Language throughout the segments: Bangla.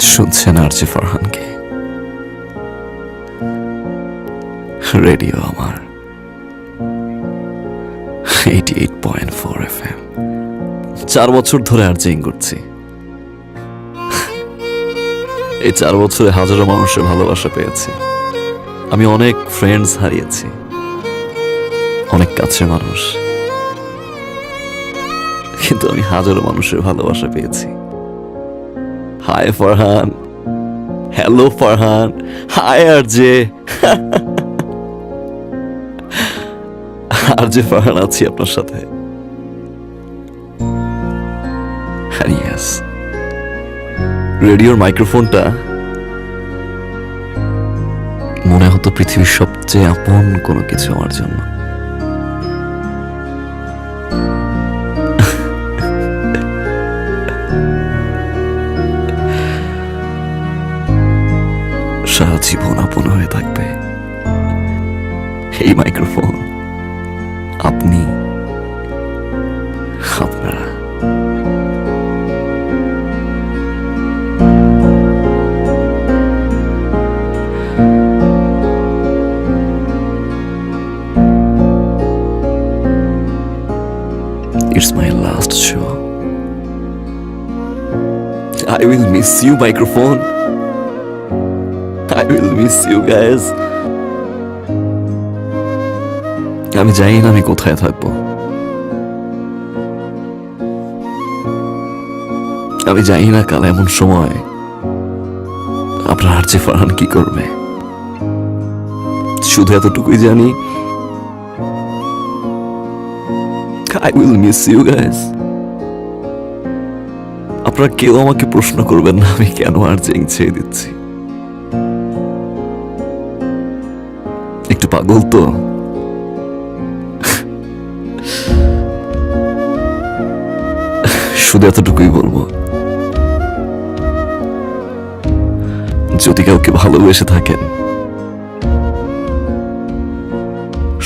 শুনছেন আরজে ফারহানকে। রেডিও আমার 88.4 FM। 4 বছর ধরে আরজিং করছি। এই 4 বছরে হাজারো মানুষের ভালোবাসা পেয়েছি। আমি অনেক ফ্রেন্ডস হারিয়েছি, অনেক কাছের মানুষ, কিন্তু আমি হাজারো মানুষের ভালোবাসা পেয়েছি। Hi Farhan, hello Farhan, hi RJ. RJ Farhan আছি আপনার সাথে। ইয়েস, রেডিওর মাইক্রোফোনটা মনে হতো পৃথিবীর সবচেয়ে আপন কোনো কিছু আমার জন্য। সারা জীবন আপন হয়ে থাকবে এই মাইক্রোফোন, আপনি, আপনারা। It's my last show. I will miss you, microphone. I will miss you, guys. আমি জানি না আমি কোথায় থাকবো, আমি জানি না কাল এমন সময় আপনার আরজে ফারহান কি করবে। শুধু এতটুকুই জানি, I will miss you, guys. আপনারা কেউ আমাকে প্রশ্ন করবেন না আমি কেন আরজিং ছেড়ে দিচ্ছি। একটু পাগল তো। শুধু এতটুকুই বলবো, যদি কাউকে ভালোবেসে থাকেন,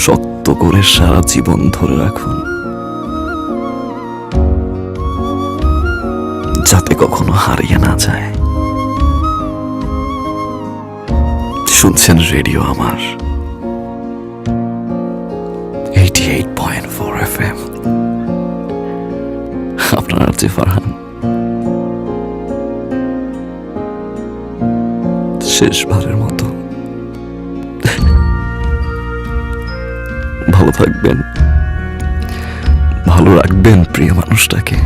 শক্ত করে সারা জীবন ধরে রাখুন, যাতে কখনো হারিয়ে না যায়। শুনছেন রেডিও আমার 88.4 FM। আপনার আরজে ফারহান। শেষবারের মতো ভালো থাকবেন, ভালো রাখবেন প্রিয় মানুষটাকে।